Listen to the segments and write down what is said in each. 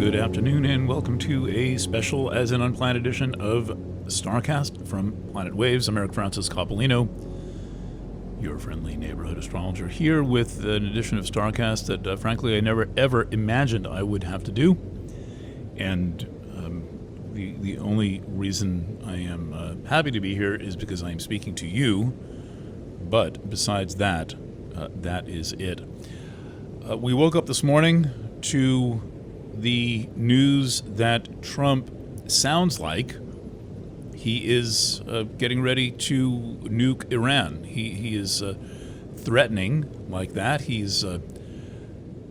Good afternoon and welcome to a special as an unplanned edition of STARCAST from Planet Waves. I'm Eric Francis Coppolino, your friendly neighborhood astrologer, here with an edition of STARCAST that frankly I never ever imagined I would have to do. And the only reason I am happy to be here is because I am speaking to you. But besides that, that is it. We woke up this morning to the news that Trump sounds like he is getting ready to nuke Iran. He is threatening like that. He's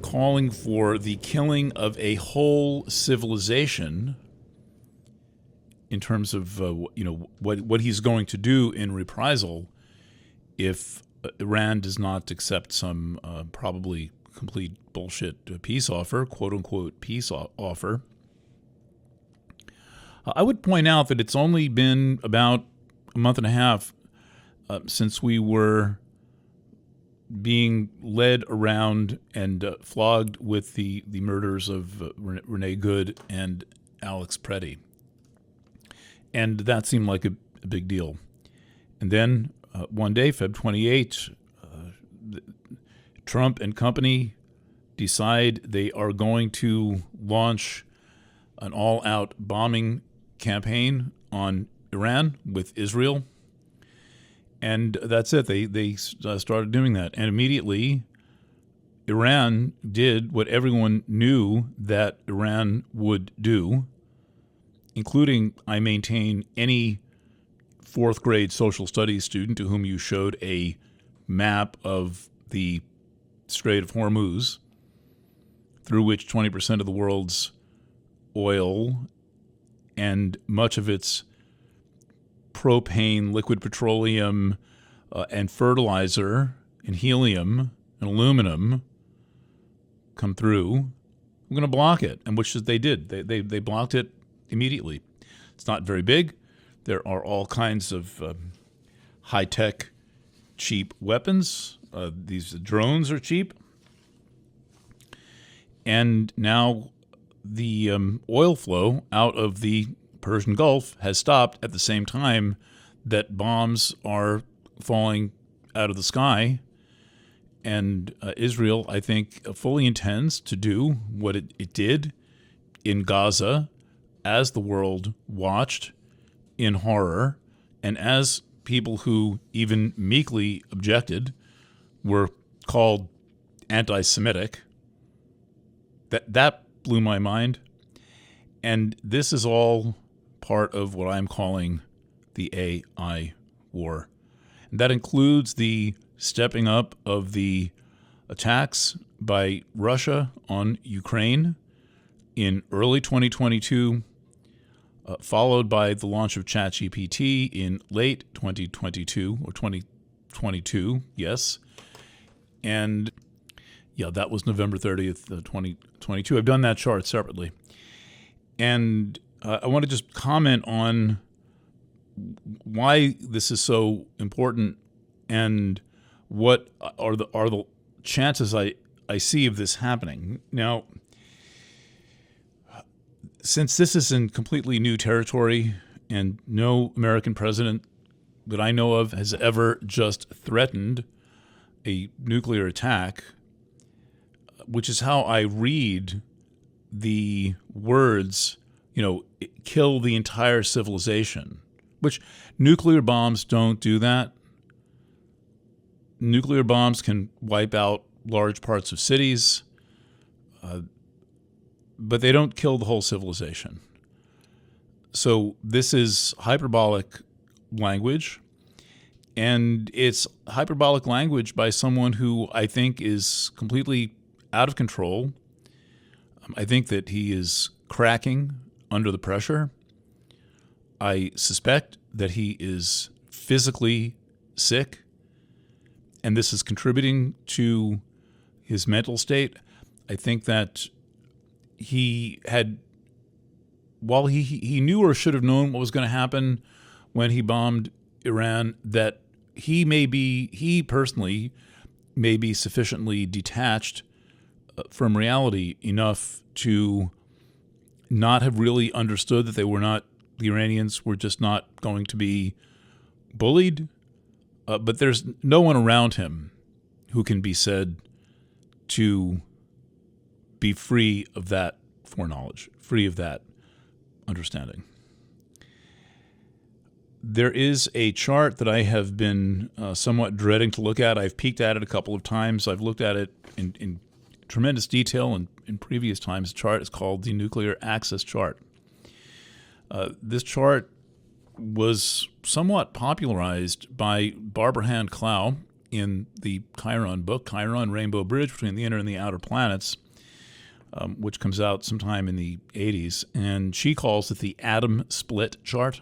calling for the killing of a whole civilization in terms of what he's going to do in reprisal if Iran does not accept some probably complete bullshit peace offer, quote-unquote peace offer. I would point out that it's only been about a month and a half since we were being led around and flogged with the murders of Renee Good and Alex Preddy. And that seemed like a big deal. And then one day, Feb 28, Trump and company decide they are going to launch an all-out bombing campaign on Iran with Israel. And that's it. They started doing that. And immediately, Iran did what everyone knew that Iran would do, including, I maintain, any fourth grade social studies student to whom you showed a map of the Strait of Hormuz, through which 20% of the world's oil and much of its propane, liquid petroleum, and fertilizer, and helium, and aluminum come through. We're going to block it, and which they did. They blocked it immediately. It's not very big. There are all kinds of high-tech, cheap weapons. These drones are cheap. And now the oil flow out of the Persian Gulf has stopped at the same time that bombs are falling out of the sky. And Israel, I think, fully intends to do what it did in Gaza as the world watched in horror, and as people who even meekly objected were called anti-Semitic. That blew my mind. And this is all part of what I'm calling the AI war. And that includes the stepping up of the attacks by Russia on Ukraine in early 2022, followed by the launch of ChatGPT in late 2022 or 2022, yes. And yeah, that was November 30th, 2022. I've done that chart separately. And I want to just comment on why this is so important and what are the chances I see of this happening. Now, since this is in completely new territory and no American president that I know of has ever just threatened a nuclear attack, which is how I read the words, kill the entire civilization, which nuclear bombs don't do that. Nuclear bombs can wipe out large parts of cities, but they don't kill the whole civilization. So this is hyperbolic language, and it's hyperbolic language by someone who I think is completely out of control. I think that he is cracking under the pressure. I suspect that he is physically sick, and this is contributing to his mental state. I think that he had, while he knew or should have known what was going to happen when he bombed Iran, that he personally may be sufficiently detached from reality enough to not have really understood that the Iranians were just not going to be bullied. But there's no one around him who can be said to be free of that foreknowledge, free of that understanding. There is a chart that I have been somewhat dreading to look at. I've peeked at it a couple of times. I've looked at it in tremendous detail in previous times. The chart is called the nuclear axis chart. This chart was somewhat popularized by Barbara Hand Clow in the Chiron book, Chiron Rainbow Bridge Between the Inner and the Outer Planets, which comes out sometime in the 80s. And she calls it the atom split chart.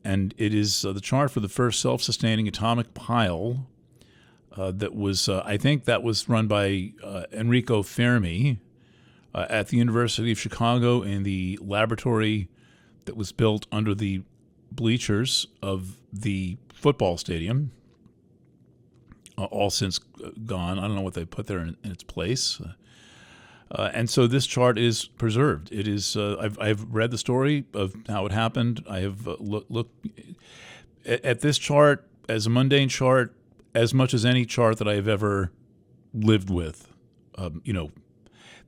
And it is the chart for the first self-sustaining atomic pile that was, I think that was run by Enrico Fermi at the University of Chicago in the laboratory that was built under the bleachers of the football stadium, all since gone. I don't know what they put there in its place. And so this chart is preserved. It is. I've read the story of how it happened. I have looked at this chart as a mundane chart as much as any chart that I have ever lived with.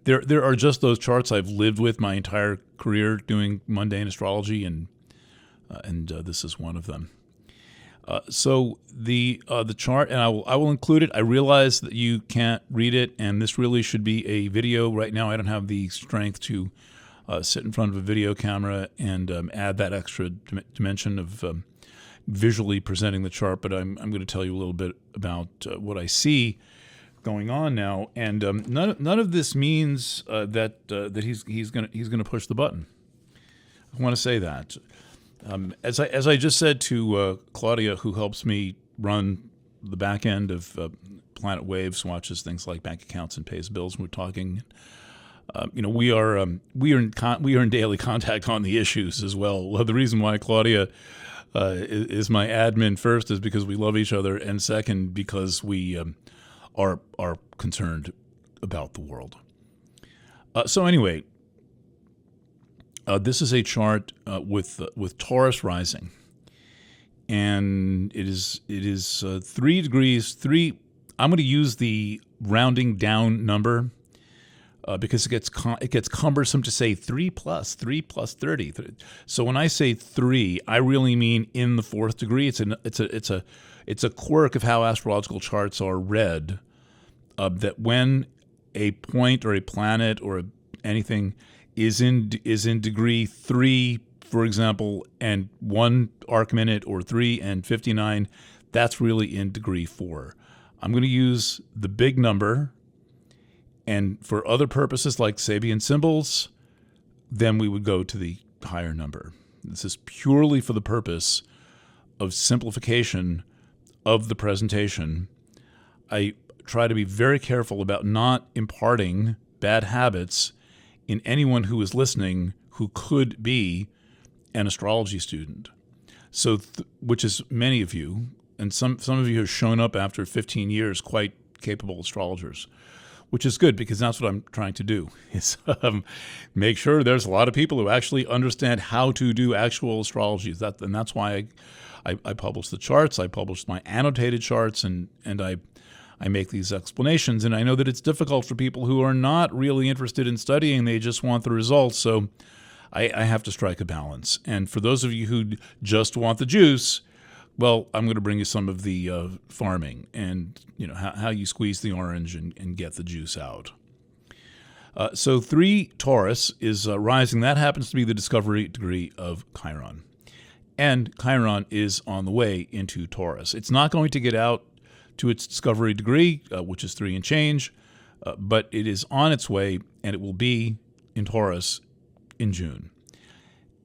There are just those charts I've lived with my entire career doing mundane astrology, and this is one of them. So the chart, and I will include it. I realize that you can't read it, and this really should be a video. Right now, I don't have the strength to sit in front of a video camera and add that extra dimension of visually presenting the chart. But I'm going to tell you a little bit about what I see going on now, and none of this means that he's going to push the button. I want to say that. As I just said to Claudia, who helps me run the back end of Planet Waves, watches things like bank accounts and pays bills, and we're talking. We are in daily contact on the issues as well. The reason why Claudia is my admin first is because we love each other, and second because we are concerned about the world. So anyway, this is a chart with Taurus rising, and it is 3 degrees. I'm going to use the rounding down number because it gets cumbersome to say 3 plus 30. So when I say 3, I really mean in the 4th degree. It's a quirk of how astrological charts are read. That when a point or a planet or anything is in degree 3, for example, and 1 arc minute, or 3 and 59, that's really in degree 4. I'm going to use the big number, and for other purposes like Sabian symbols, then we would go to the higher number. This is purely for the purpose of simplification of the presentation. I try to be very careful about not imparting bad habits in anyone who is listening who could be an astrology student. So, which is many of you, and some of you have shown up after 15 years quite capable astrologers, which is good because that's what I'm trying to do, is make sure there's a lot of people who actually understand how to do actual astrology. And that's why I publish the charts, I publish my annotated charts, and I make these explanations, and I know that it's difficult for people who are not really interested in studying. They just want the results, so I have to strike a balance. And for those of you who just want the juice, well, I'm going to bring you some of the farming and how you squeeze the orange and get the juice out. So 3 Taurus is rising. That happens to be the discovery degree of Chiron. And Chiron is on the way into Taurus. It's not going to get out to its discovery degree, which is 3 and change, but it is on its way, and it will be in Taurus in June.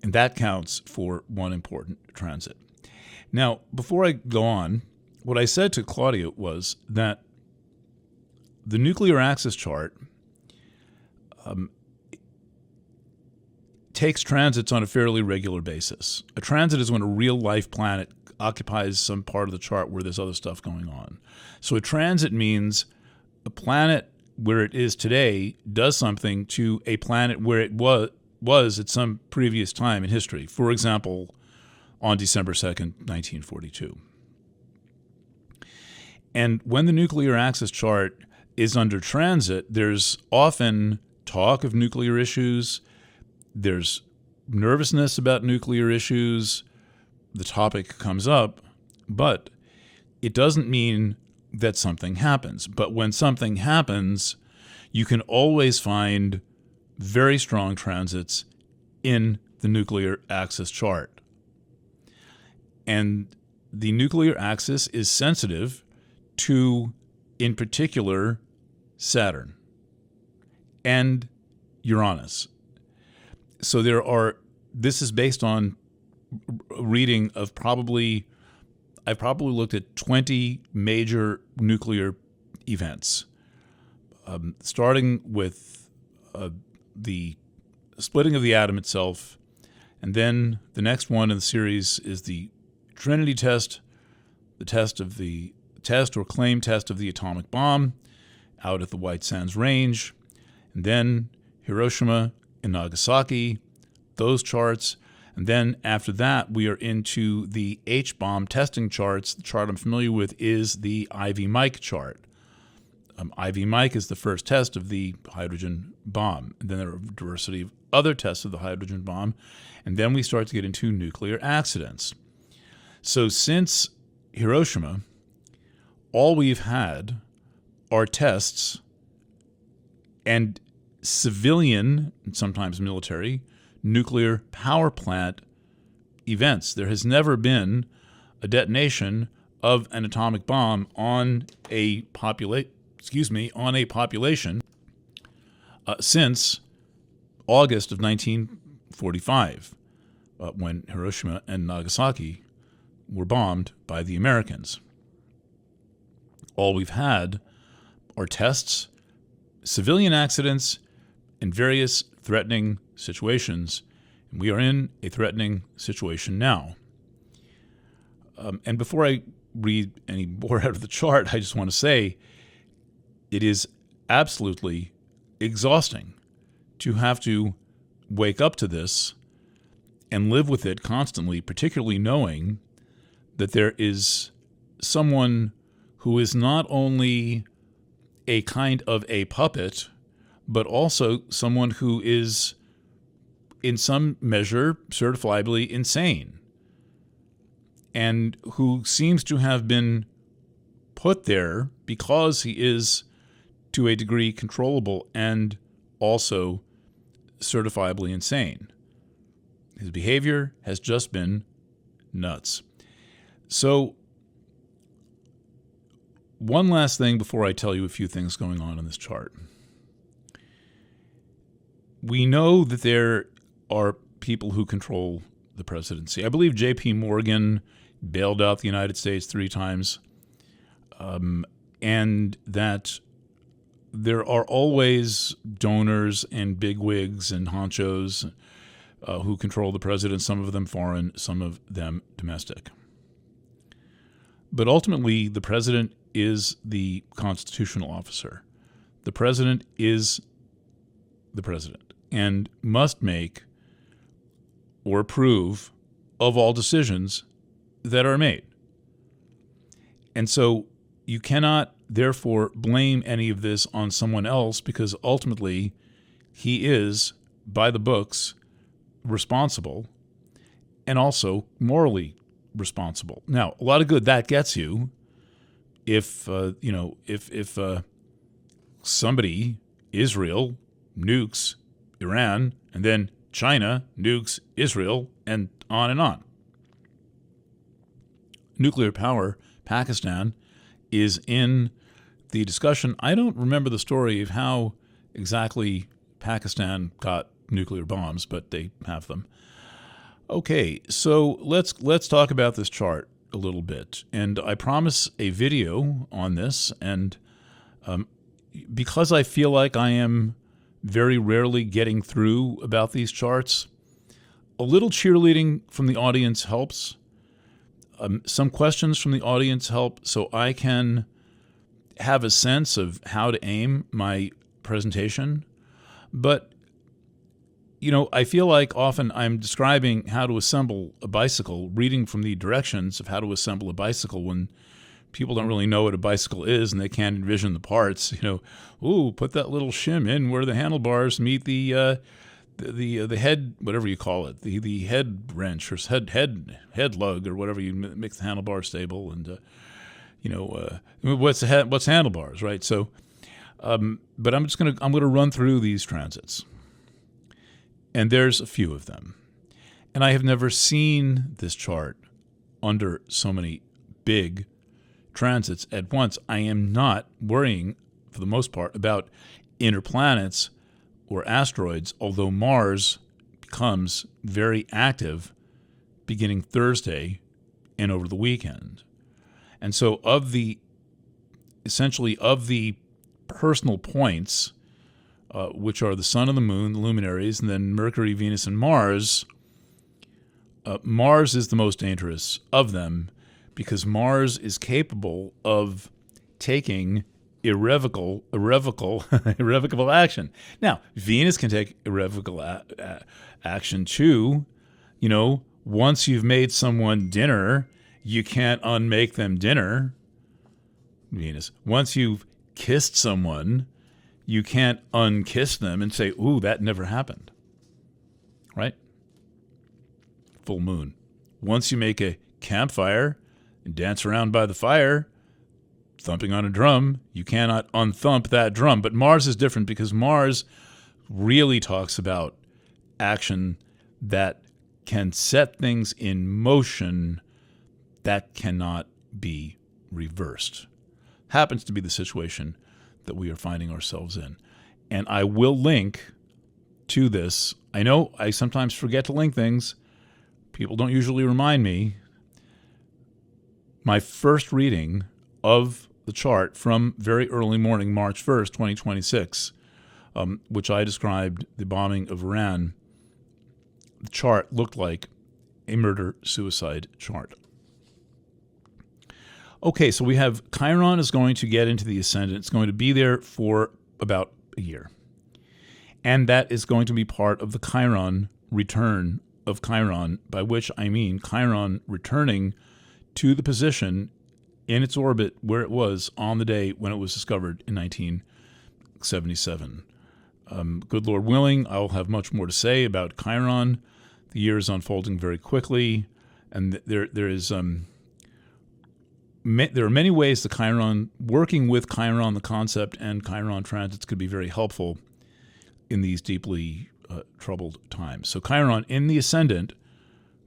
And that counts for one important transit. Now, before I go on, what I said to Claudia was that the nuclear axis chart takes transits on a fairly regular basis. A transit is when a real-life planet occupies some part of the chart where there's other stuff going on. So a transit means a planet where it is today does something to a planet where it was at some previous time in history. For example, on December 2nd, 1942. And when the nuclear axis chart is under transit, there's often talk of nuclear issues. There's nervousness about nuclear issues. The topic comes up, but it doesn't mean that something happens. But when something happens, you can always find very strong transits in the nuclear axis chart. And the nuclear axis is sensitive to, in particular, Saturn and Uranus. So this is based on a reading of I've probably looked at 20 major nuclear events, starting with the splitting of the atom itself, and then the next one in the series is the Trinity test, the test or claim test of the atomic bomb out at the White Sands Range, and then Hiroshima and Nagasaki, those charts. And then after that, we are into the H-bomb testing charts. The chart I'm familiar with is the Ivy Mike chart. Ivy Mike is the first test of the hydrogen bomb. And then there are a diversity of other tests of the hydrogen bomb. And then we start to get into nuclear accidents. So since Hiroshima, all we've had are tests and civilian, and sometimes military, nuclear power plant events. There has never been a detonation of an atomic bomb on a population since August of 1945, when Hiroshima and Nagasaki were bombed by the Americans. All we've had are tests, civilian accidents, and various threatening situations. And we are in a threatening situation now. And before I read any more out of the chart, I just want to say it is absolutely exhausting to have to wake up to this and live with it constantly, particularly knowing that there is someone who is not only a kind of a puppet, but also someone who is, in some measure, certifiably insane, and who seems to have been put there because he is, to a degree, controllable and also certifiably insane. His behavior has just been nuts. So, one last thing before I tell you a few things going on in this chart. We know that there are people who control the presidency. I believe J.P. Morgan bailed out the United States 3 times, and that there are always donors and bigwigs and honchos who control the president, some of them foreign, some of them domestic. But ultimately, the president is the constitutional officer. The president is the president and must make or approve of all decisions that are made. And so you cannot, therefore, blame any of this on someone else, because ultimately he is, by the books, responsible and also morally responsible. Now, a lot of good that gets you if somebody, Israel, nukes Iran, and then China nukes Israel, and on and on. Nuclear power, Pakistan, is in the discussion. I don't remember the story of how exactly Pakistan got nuclear bombs, but they have them. Okay, so let's talk about this chart a little bit. And I promise a video on this, and because I feel like I am very rarely getting through about these charts, a little cheerleading from the audience helps. Some questions from the audience help, so I can have a sense of how to aim my presentation, but I feel like often I'm describing how to assemble a bicycle, reading from the directions of how to assemble a bicycle when people don't really know what a bicycle is and they can't envision the parts. Put that little shim in where the handlebars meet the head, whatever you call it, the head wrench or head lug or whatever you make the handlebar stable, and what's handlebars, right? So, but I'm gonna run through these transits. And there's a few of them. And I have never seen this chart under so many big transits at once. I am not worrying, for the most part, about inner planets or asteroids, although Mars becomes very active beginning Thursday and over the weekend. And so essentially of the personal points, which are the sun and the moon, the luminaries, and then Mercury, Venus, and Mars. Mars is the most dangerous of them because Mars is capable of taking irrevocable action. Now, Venus can take irrevocable action too. Once you've made someone dinner, you can't unmake them dinner. Venus. Once you've kissed someone, you can't unkiss them and say, ooh, that never happened. Right? Full moon. Once you make a campfire and dance around by the fire, thumping on a drum, you cannot unthump that drum. But Mars is different because Mars really talks about action that can set things in motion that cannot be reversed. Happens to be the situation that we are finding ourselves in. And I will link to this. I know I sometimes forget to link things. People don't usually remind me. My first reading of the chart from very early morning, March 1st, 2026, which I described the bombing of Iran, the chart looked like a murder-suicide chart. Okay, so we have Chiron is going to get into the ascendant. It's going to be there for about a year. And that is going to be part of the Chiron return of Chiron, by which I mean Chiron returning to the position in its orbit where it was on the day when it was discovered in 1977. Good Lord willing, I'll have much more to say about Chiron. The year is unfolding very quickly, and there are many ways the Chiron, working with Chiron, the concept, and Chiron transits could be very helpful in these deeply troubled times. So Chiron in the ascendant,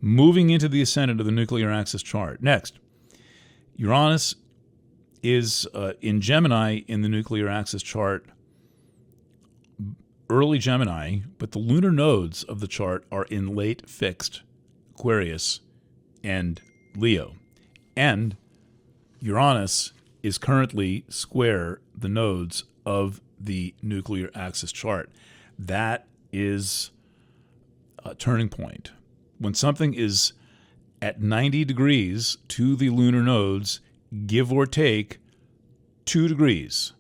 moving into the ascendant of the nuclear axis chart. Next, Uranus is in Gemini in the nuclear axis chart, early Gemini, but the lunar nodes of the chart are in late fixed Aquarius and Leo. And Uranus is currently square the nodes of the nuclear axis chart. That is a turning point. When something is at 90 degrees to the lunar nodes, give or take 2 degrees.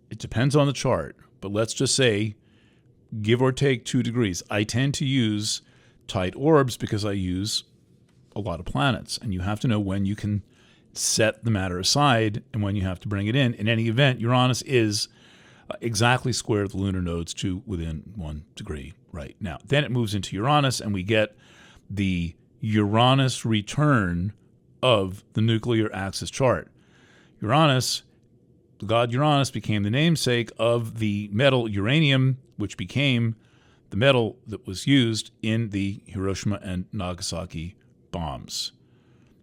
It depends on the chart, but let's just say give or take 2 degrees. I tend to use tight orbs because I use a lot of planets, and you have to know when you can set the matter aside and when you have to bring it in. In any event, Uranus is exactly square the lunar nodes to within 1 degree right now. Then it moves into Uranus, and we get the Uranus return of the nuclear axis chart. Uranus, the god Uranus, became the namesake of the metal uranium, which became the metal that was used in the Hiroshima and Nagasaki bombs.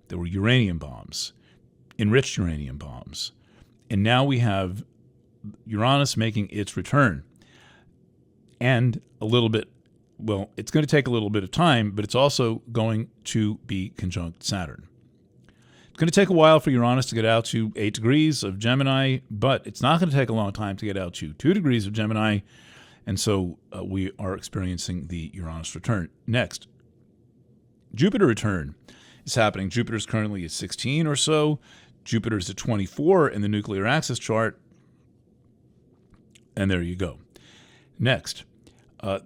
There were uranium bombs, enriched uranium bombs. And now we have Uranus making its return. And a little bit, well, it's going to take a little bit of time, but it's also going to be conjunct Saturn. It's going to take a while for Uranus to get out to 8 degrees of Gemini, but it's not going to take a long time to get out to 2 degrees of Gemini. And so we are experiencing the Uranus return. Next, Jupiter return is happening. Jupiter's currently at 16 or so Jupiter's at 24 in the nuclear axis chart. And there you go. Next,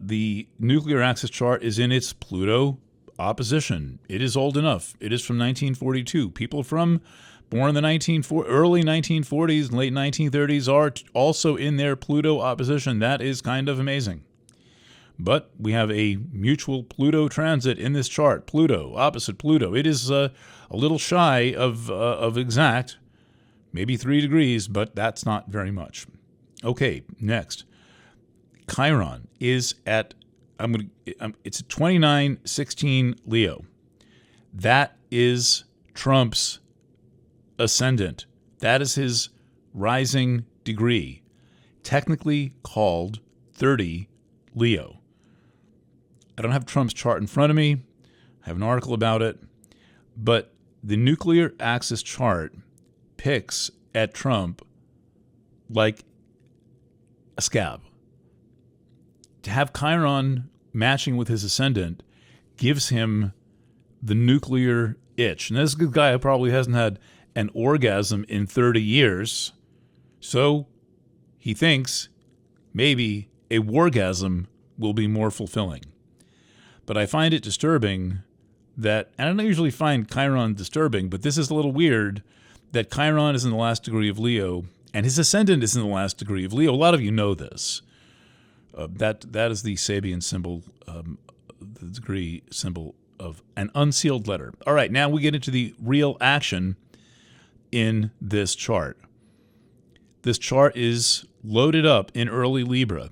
the nuclear axis chart is in its Pluto opposition. It is old enough. It is from 1942. People from born in the early 1940s and late 1930s are also in their Pluto opposition. That is kind of amazing. But we have a mutual Pluto transit in this chart. Pluto, opposite Pluto. It is a little shy of exact, maybe 3 degrees, but that's not very much. Okay, next. Chiron is at, it's at 2916 Leo. That is Trump's ascendant. That is his rising degree, technically called 30 Leo. I don't have Trump's chart in front of me. I have an article about it. But the nuclear axis chart picks at Trump like a scab. To have Chiron matching with his ascendant gives him the nuclear itch. And this is a guy who probably hasn't had an orgasm in 30 years. So he thinks maybe a wargasm will be more fulfilling. But I find it disturbing that, and I don't usually find Chiron disturbing, but this is a little weird that Chiron is in the last degree of Leo and his ascendant is in the last degree of Leo. A lot of you know this. That is the Sabian symbol, the degree symbol of an unsealed letter. All right, now we get into the real action in this chart. This chart is loaded up in early Libra.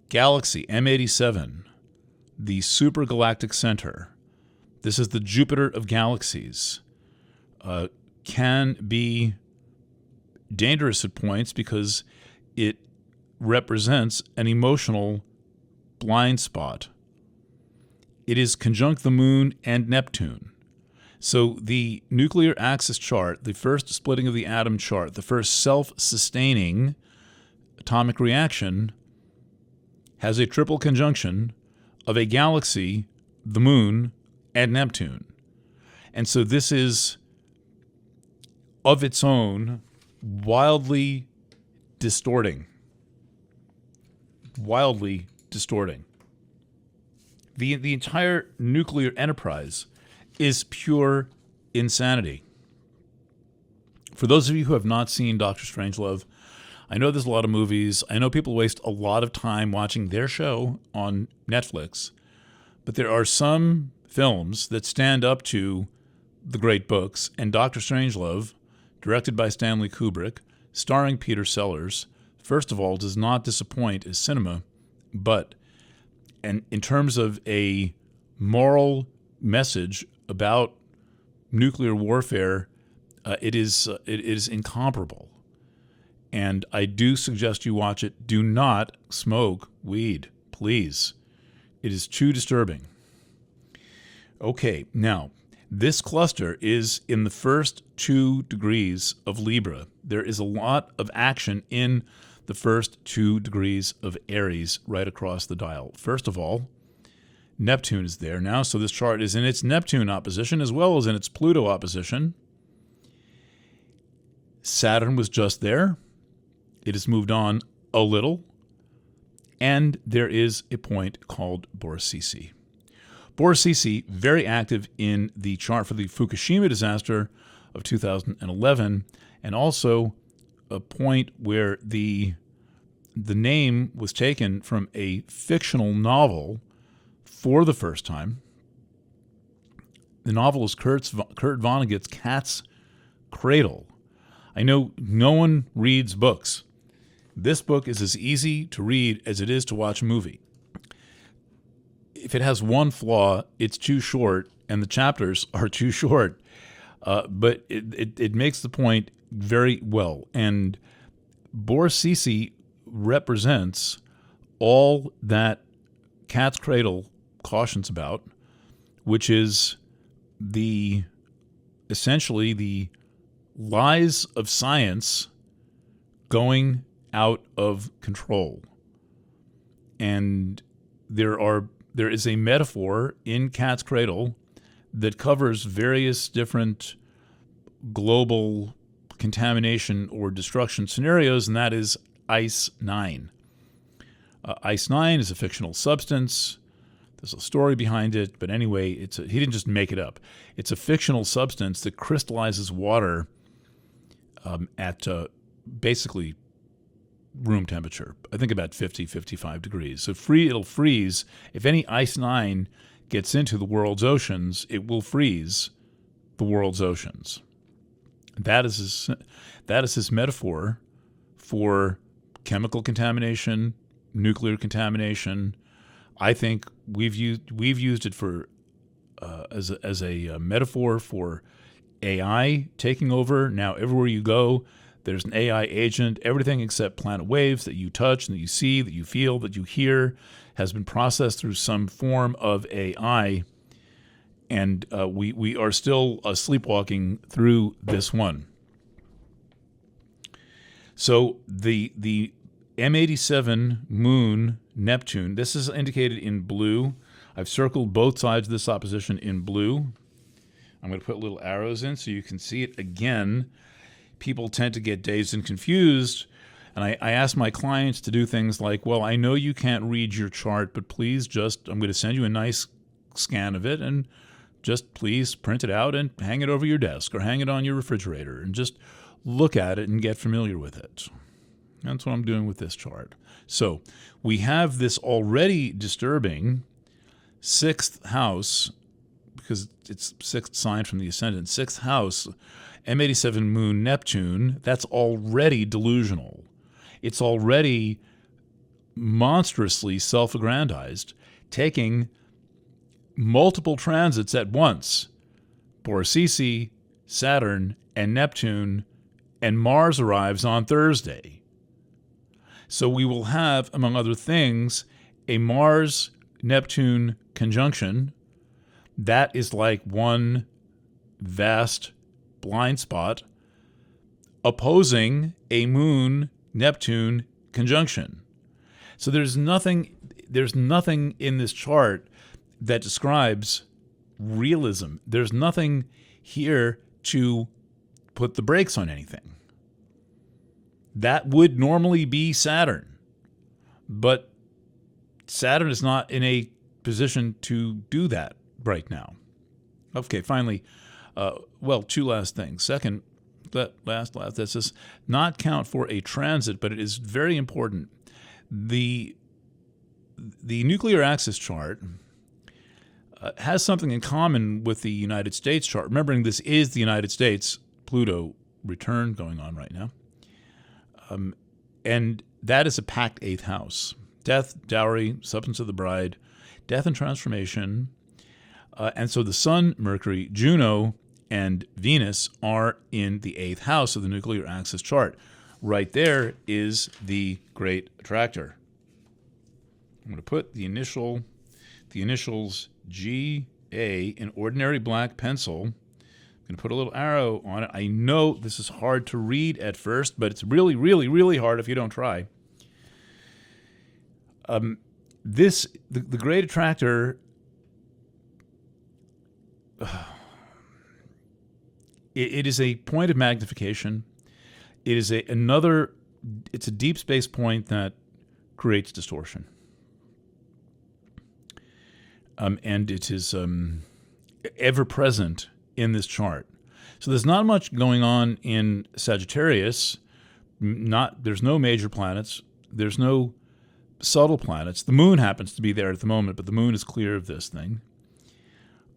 Galaxy M87, the supergalactic center. This is the Jupiter of galaxies. Can be dangerous at points because it represents an emotional blind spot. It is conjunct the Moon and Neptune. So the nuclear axis chart, the first splitting of the atom chart, the first self-sustaining atomic reaction, has a triple conjunction of a galaxy, the Moon, and Neptune. And so this is, of its own, wildly distorting. Wildly distorting. The entire nuclear enterprise is pure insanity. For those of you who have not seen Dr. Strangelove, I know there's a lot of movies. I know people waste a lot of time watching their show on Netflix, but there are some films that stand up to the great books, and Dr. Strangelove, directed by Stanley Kubrick, starring Peter Sellers, first of all, does not disappoint as cinema, but and in terms of a moral message about nuclear warfare, it is incomparable. And I do suggest you watch it. Do not smoke weed, please. It is too disturbing. Okay, now, this cluster is in the first 2 degrees of Libra. There is a lot of action in the first 2 degrees of Aries right across the dial. First of all, Neptune is there now, so this chart is in its Neptune opposition as well as in its Pluto opposition. Saturn was just there. It has moved on a little. And there is a point called Borsisi. Borsisi, very active in the chart for the Fukushima disaster of 2011, and also a point where the name was taken from a fictional novel for the first time. The novel is Kurt Vonnegut's Cat's Cradle. I know no one reads books. This book is as easy to read as it is to watch a movie. If it has one flaw, it's too short, and the chapters are too short. But it makes the point very well. And Borsisi represents all that Cat's Cradle cautions about, which is essentially the lies of science going out of control. And there is a metaphor in Cat's Cradle that covers various different global contamination or destruction scenarios, and that is Ice 9. Ice 9 is a fictional substance. There's a story behind it, but anyway, he didn't just make it up. It's a fictional substance that crystallizes water at basically room temperature. I think about 50, 55 degrees. So it'll freeze. If any Ice 9 gets into the world's oceans, it will freeze the world's oceans. That is his metaphor for chemical contamination, nuclear contamination. I think we've used it for as a metaphor for AI taking over. Now everywhere you go, there's an AI agent. Everything except planet waves that you touch and that you see, that you feel, that you hear, has been processed through some form of AI. And we are still sleepwalking through this one. So the M87 moon Neptune, this is indicated in blue. I've circled both sides of this opposition in blue. I'm going to put little arrows in so you can see it again. People tend to get dazed and confused. And I ask my clients to do things like, well, I know you can't read your chart, but please I'm going to send you a nice scan of it, and just please print it out and hang it over your desk or hang it on your refrigerator and just look at it and get familiar with it. That's what I'm doing with this chart. So we have this already disturbing sixth house, because it's sixth sign from the ascendant, sixth house, M87 moon Neptune. That's already delusional. It's already monstrously self-aggrandized, taking multiple transits at once. Borisisi, Saturn, and Neptune, and Mars arrives on Thursday. So we will have, among other things, a Mars-Neptune conjunction that is like one vast blind spot opposing a Moon-Neptune conjunction. So there's nothing in this chart that describes realism. There's nothing here to put the brakes on anything. That would normally be Saturn, but Saturn is not in a position to do that right now. Okay, finally, two last things. Second, last, this is not count for a transit, but it is very important. The nuclear axis chart has something in common with the United States chart. Remembering this is the United States Pluto return going on right now. And that is a packed eighth house. Death, dowry, substance of the bride, death and transformation. And so the Sun, Mercury, Juno, and Venus are in the eighth house of the nuclear axis chart. Right there is the great attractor. I'm going to put the initials GA in ordinary black pencil. I'm going to put a little arrow on it. I know this is hard to read at first, but it's really, really, really hard if you don't try. The great attractor, it is a point of magnification. It is it's a deep space point that creates distortion. And it is ever present in this chart. So there's not much going on in Sagittarius. There's no major planets. There's no subtle planets. The moon happens to be there at the moment, but the moon is clear of this thing.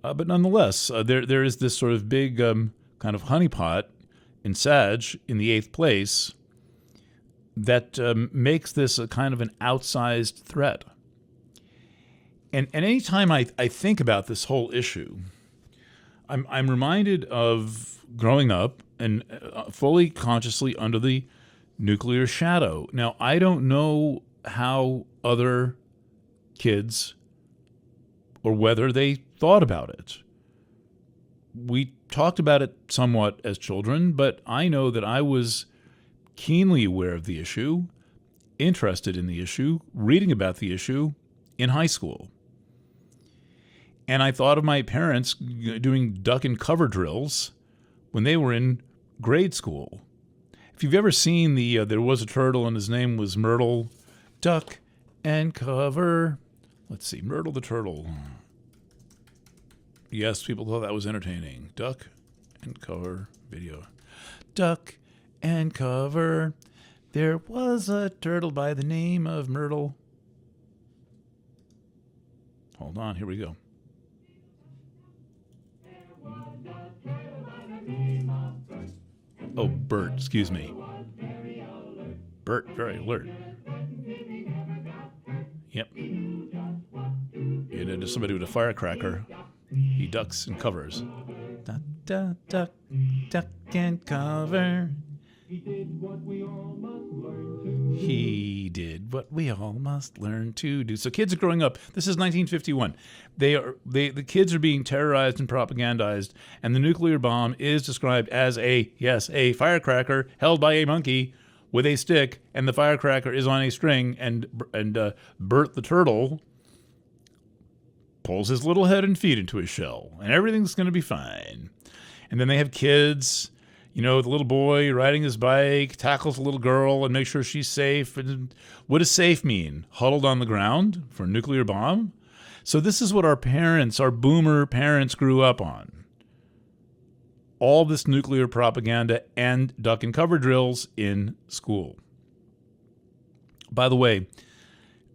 But nonetheless, there is this sort of big kind of honeypot in Sag in the eighth place that makes this a kind of an outsized threat. And any time I think about this whole issue, I'm reminded of growing up and fully consciously under the nuclear shadow. Now, I don't know how other kids or whether they thought about it. We talked about it somewhat as children, but I know that I was keenly aware of the issue, interested in the issue, reading about the issue in high school. And I thought of my parents doing duck and cover drills when they were in grade school. If you've ever seen there was a turtle and his name was Myrtle, duck and cover. Let's see, Myrtle the turtle. Yes, people thought that was entertaining. Duck and cover video. Duck and cover. There was a turtle by the name of Myrtle. Hold on, here we go. Oh, Bert, excuse me. Bert, very alert. Yep. And there's somebody with a firecracker. He ducks and covers. Duck, duck, duck, duck and cover. He did what we all must learn to do. So kids are growing up. This is 1951. The kids are being terrorized and propagandized, and the nuclear bomb is described as a firecracker held by a monkey with a stick, and the firecracker is on a string, and Bert the turtle pulls his little head and feet into his shell, and everything's going to be fine. And then they have kids. The little boy riding his bike tackles a little girl and makes sure she's safe. And what does safe mean? Huddled on the ground for a nuclear bomb? So this is what our boomer parents grew up on. All this nuclear propaganda and duck and cover drills in school. By the way,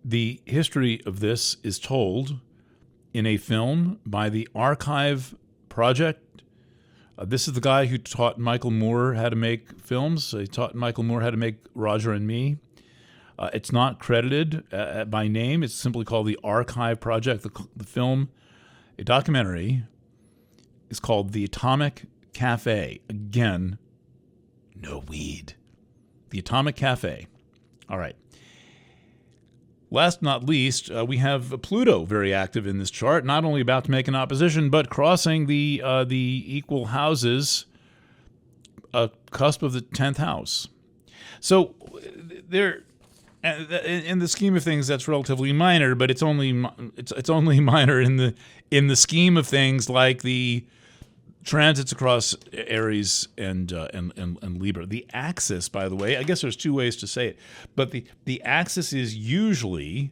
the history of this is told in a film by the Archive Project. This is the guy who taught Michael Moore how to make films. He taught Michael Moore how to make Roger and Me. It's not credited by name. It's simply called the Archive Project. The film, a documentary, is called The Atomic Cafe. Again, no weed. The Atomic Cafe. All right. Last but not least, we have Pluto very active in this chart, not only about to make an opposition, but crossing the equal houses cusp of the 10th house. So there, in the scheme of things, that's relatively minor, but it's only minor in the scheme of things like the transits across Aries and Libra. The axis, by the way, I guess there's two ways to say it, but the axis is usually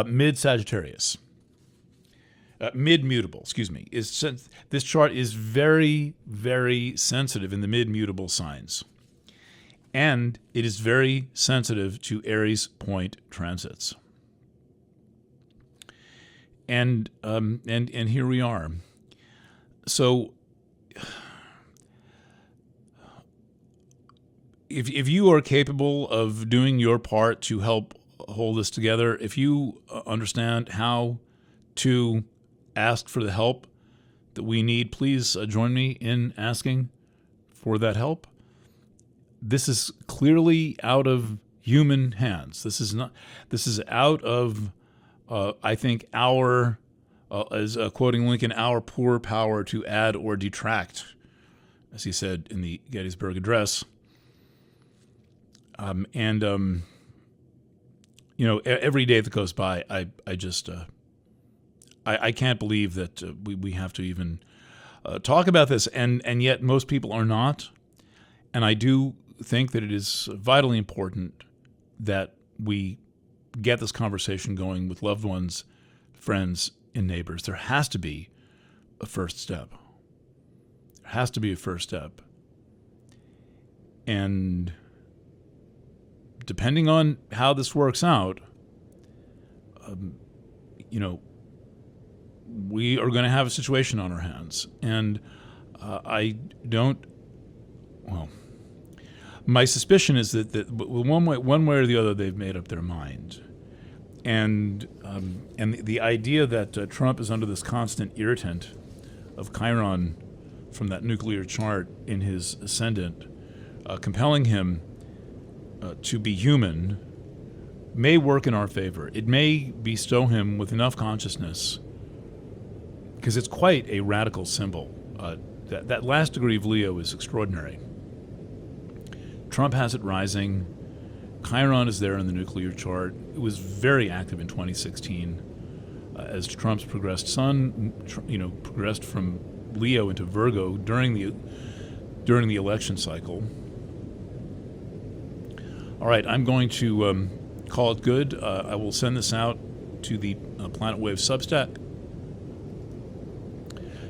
mid-Sagittarius. Mid-mutable, excuse me. This chart is very, very sensitive in the mid-mutable signs. And it is very sensitive to Aries point transits. And here we are. So, if you are capable of doing your part to help hold this together, if you understand how to ask for the help that we need, please join me in asking for that help. This is clearly out of human hands. This is out of, I think, our... as quoting Lincoln, our poor power to add or detract, as he said in the Gettysburg Address. Every day that goes by, I can't believe that we have to even talk about this, and yet most people are not. And I do think that it is vitally important that we get this conversation going with loved ones, friends, and neighbors. There has to be a first step. There has to be a first step. And depending on how this works out, we are going to have a situation on our hands. And my suspicion is that one way or the other, they've made up their mind. And the idea that Trump is under this constant irritant of Chiron from that nuclear chart in his ascendant, compelling him to be human, may work in our favor. It may bestow him with enough consciousness, because it's quite a radical symbol. That last degree of Leo is extraordinary. Trump has it rising. Chiron is there in the nuclear chart. It was very active in 2016 as Trump's progressed sun, progressed from Leo into Virgo during the election cycle. All right, I'm going to call it good. I will send this out to the Planet Wave Substack,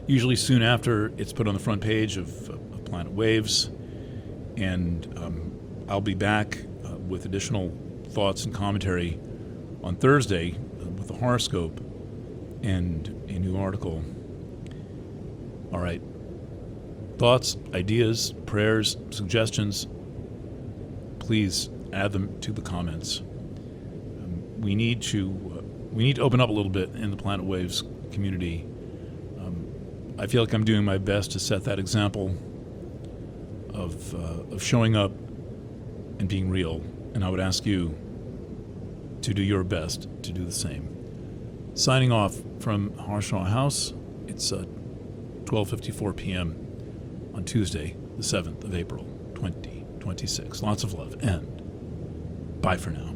usually soon after it's put on the front page of Planet Waves, and I'll be back with additional thoughts and commentary on Thursday with the horoscope and a new article. All right. Thoughts, ideas, prayers, suggestions, please add them to the comments. We need to open up a little bit in the Planet Waves community. I feel like I'm doing my best to set that example of showing up and being real, and I would ask you to do your best to do the same. Signing off from Harshaw House, it's 12:54 p.m. on Tuesday, the 7th of April, 2026. Lots of love, and bye for now.